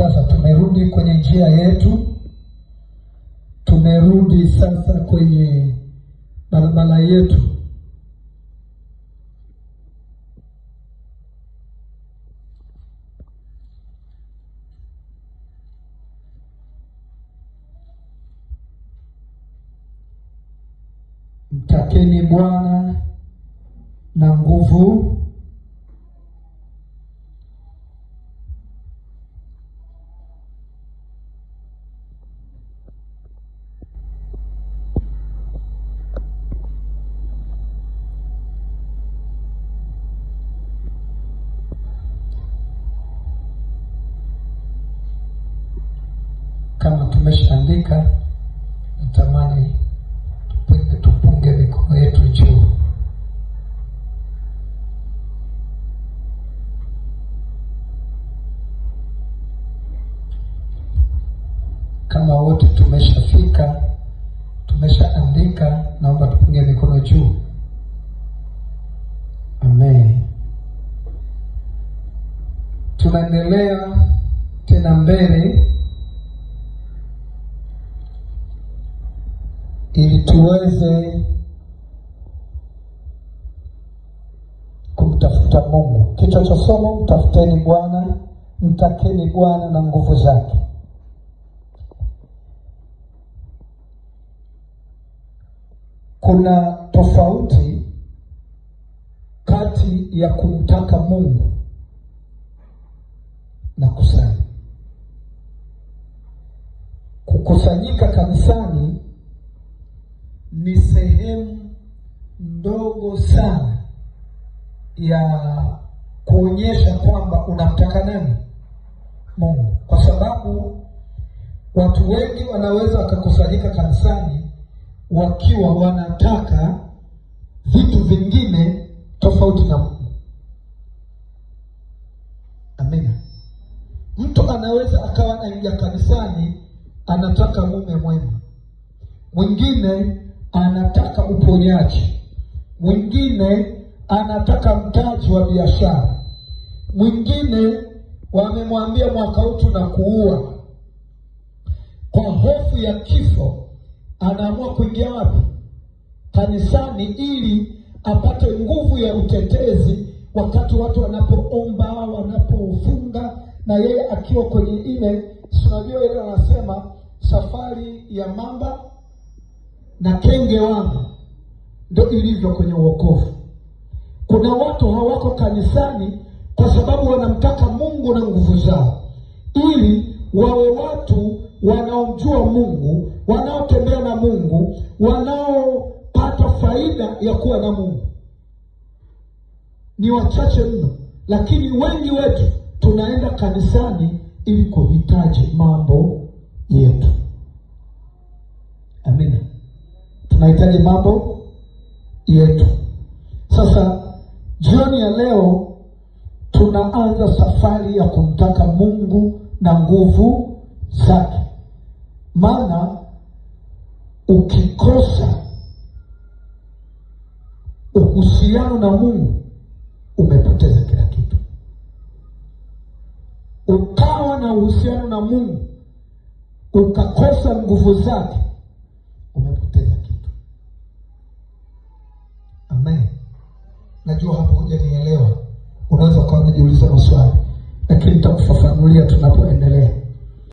Sasa tumerudi kwenye njia yetu, tumerudi sasa kwenye barabara yetu. Mtakeni Bwana na nguvu, kama tumeshaandika. Natamani tupunge mikono yetu juu. Kama wote tumeshafika, tumeshaandika, naomba tupunge mikono juu. Amen. Tunaendelea tena mbele ili tuweze kumtafuta Mungu. Kichwa cha somo: mtafuteni Bwana, mtakeni Bwana na nguvu zake. Kuna tofauti kati ya kumtaka Mungu na kusali. Kukusanyika kanisani ni sehemu ndogo sana ya kuonyesha kwamba unamtaka nani? Mungu. Kwa sababu watu wengi wanaweza wakakusanyika kanisani wakiwa wanataka vitu vingine tofauti na Mungu. Amina. Mtu anaweza akawa anaingia kanisani anataka mume mwema, mwingine anataka uponyaji, mwingine anataka mtaji wa biashara, mwingine wamemwambia mwaka huu tunakuua. Kwa hofu ya kifo anaamua kuingia wapi? Kanisani, ili apate nguvu ya utetezi wakati watu wanapoomba, wanapofunga, na yeye akiwa kwenye ile, unajua ile wanasema safari ya mamba na kenge wangu. Ndio ilivyo kwenye wokovu. Kuna watu hawako kanisani kwa sababu wanamtaka Mungu na nguvu zao, ili wawe watu wanaomjua Mungu, wanaotembea na Mungu, wanaopata faida ya kuwa na Mungu. Ni wachache mno, lakini wengi wetu tunaenda kanisani ili kuhitaji mambo yetu. Amina. Tunahitaji mambo yetu. Sasa jioni ya leo tunaanza safari ya kumtaka Mungu na nguvu zake. Maana ukikosa uhusiano na Mungu umepoteza kila kitu. Ukawa na uhusiano na Mungu ukakosa nguvu zake, umepoteza kitu. Amen. Najua hapo hujanielewa, unaweza kuwa unajiuliza maswali, lakini nitakufafanulia tunapoendelea.